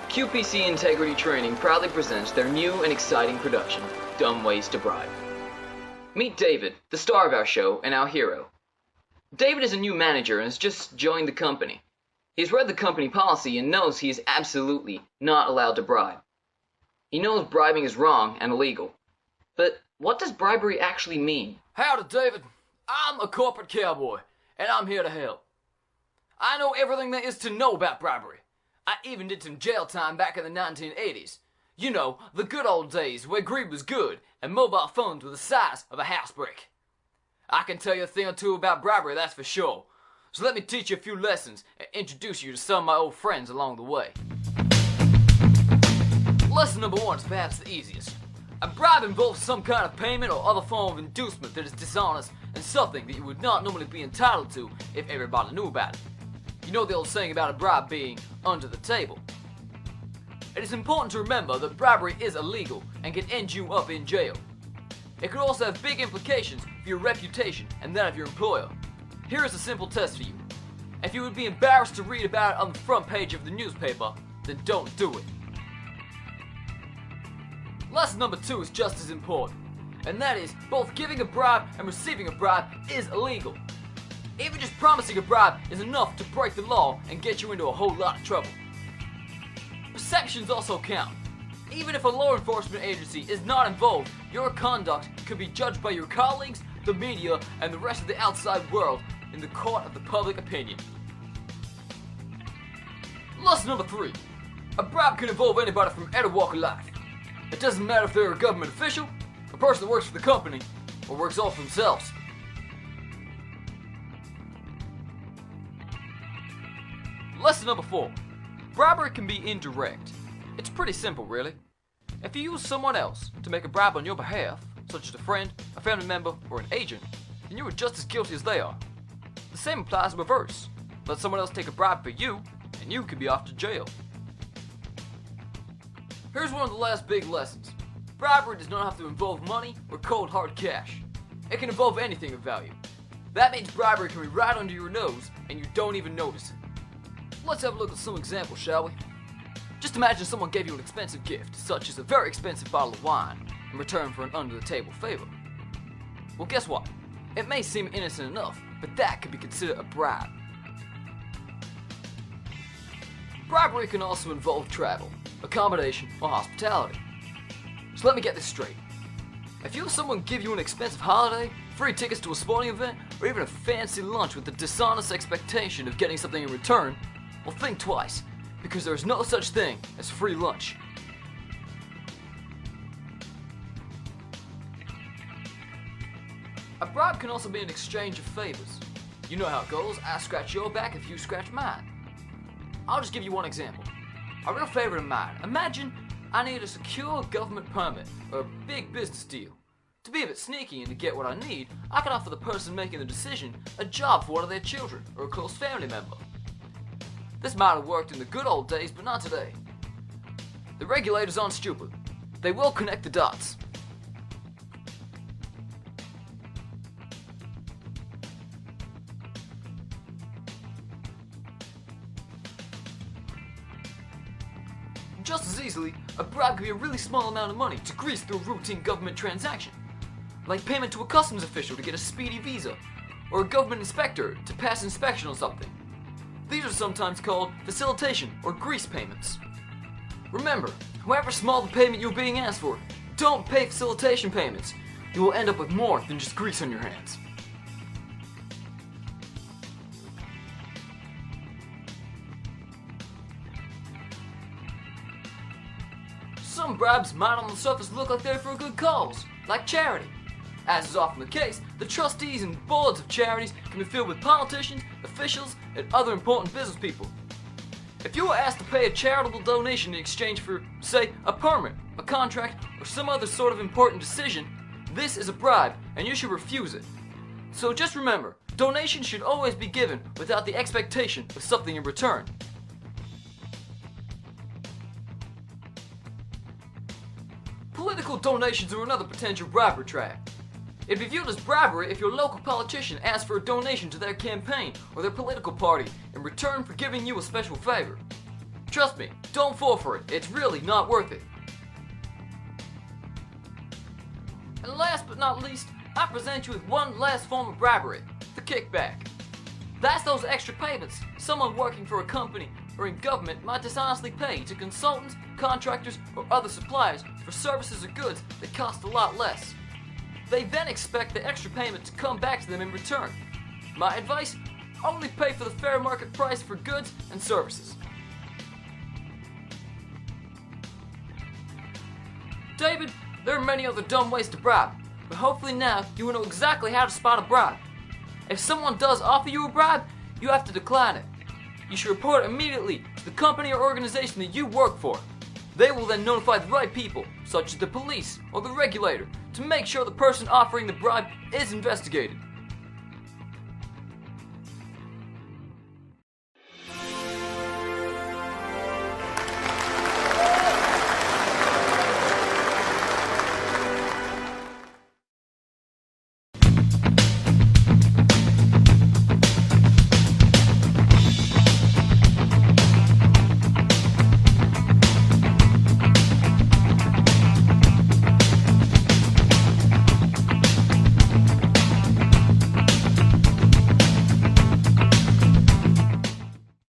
QPC Integrity Training proudly presents their new and exciting production, Dumb Ways to Bribe. Meet David, the star of our show and our hero. David is a new manager and has just joined the company. He's read the company policy and knows he is absolutely not allowed to bribe. He knows bribing is wrong and illegal. But what does bribery actually mean? Howdy, David. I'm a corporate cowboy, and I'm here to help. I know everything there is to know about bribery. I even did some jail time back in the 1980s. You know, the good old days where greed was good and mobile phones were the size of a house brick. I can tell you a thing or two about bribery, that's for sure. So let me teach you a few lessons and introduce you to some of my old friends along the way. Lesson number 1 is perhaps the easiest. A bribe involves some kind of payment or other form of inducement that is dishonest and something that you would not normally be entitled to if everybody knew about it. You know the old saying about a bribe being under the table. It is important to remember that bribery is illegal and can end you up in jail. It could also have big implications for your reputation and that of your employer. Here is a simple test for you. If you would be embarrassed to read about it on the front page of the newspaper, then don't do it. Lesson number 2 is just as important, and that is both giving a bribe and receiving a bribe is illegal. Even just promising a bribe is enough to break the law and get you into a whole lot of trouble. Perceptions also count. Even if a law enforcement agency is not involved, your conduct could be judged by your colleagues, the media, and the rest of the outside world in the court of the public opinion. Lesson number 3. A bribe can involve anybody from any walk of life. It doesn't matter if they're a government official, a person that works for the company, or works all for themselves. Lesson number 4. Bribery can be indirect. It's pretty simple, really. If you use someone else to make a bribe on your behalf, such as a friend, a family member, or an agent, then you are just as guilty as they are. The same applies in reverse. Let someone else take a bribe for you, and you could be off to jail. Here's one of the last big lessons. Bribery does not have to involve money or cold hard cash. It can involve anything of value. That means bribery can be right under your nose and you don't even notice it. Let's have a look at some examples, shall we? Just imagine someone gave you an expensive gift, such as a very expensive bottle of wine, in return for an under-the-table favor. Well, guess what? It may seem innocent enough, but that could be considered a bribe. Bribery can also involve travel, accommodation, or hospitality. So let me get this straight. If you have someone give you an expensive holiday, free tickets to a sporting event, or even a fancy lunch with the dishonest expectation of getting something in return, well, think twice, because there is no such thing as free lunch. A bribe can also be an exchange of favors. You know how it goes, I scratch your back if you scratch mine. I'll just give you one example. A real favor of mine. Imagine I need a secure government permit or a big business deal. To be a bit sneaky and to get what I need, I can offer the person making the decision a job for one of their children or a close family member. This might have worked in the good old days, but not today. The regulators aren't stupid. They will connect the dots. Just as easily, a bribe could be a really small amount of money to grease through a routine government transaction, like payment to a customs official to get a speedy visa, or a government inspector to pass inspection on something. These are sometimes called facilitation or grease payments. Remember, however small the payment you're being asked for, don't pay facilitation payments. You will end up with more than just grease on your hands. Some bribes might on the surface look like they're for a good cause, like charity. As is often the case, the trustees and boards of charities can be filled with politicians, officials, and other important business people. If you were asked to pay a charitable donation in exchange for, say, a permit, a contract, or some other sort of important decision, this is a bribe and you should refuse it. So just remember, donations should always be given without the expectation of something in return. Political donations are another potential bribery trap. It'd be viewed as bribery if your local politician asked for a donation to their campaign or their political party in return for giving you a special favor. Trust me, don't fall for it. It's really not worth it. And last but not least, I present you with one last form of bribery, the kickback. That's those extra payments someone working for a company or in government might dishonestly pay to consultants, contractors, or other suppliers for services or goods that cost a lot less. They then expect the extra payment to come back to them in return. My advice? Only pay for the fair market price for goods and services. David, there are many other dumb ways to bribe, but hopefully now you will know exactly how to spot a bribe. If someone does offer you a bribe, you have to decline it. You should report it immediately to the company or organization that you work for. They will then notify the right people, such as the police or the regulator, to make sure the person offering the bribe is investigated.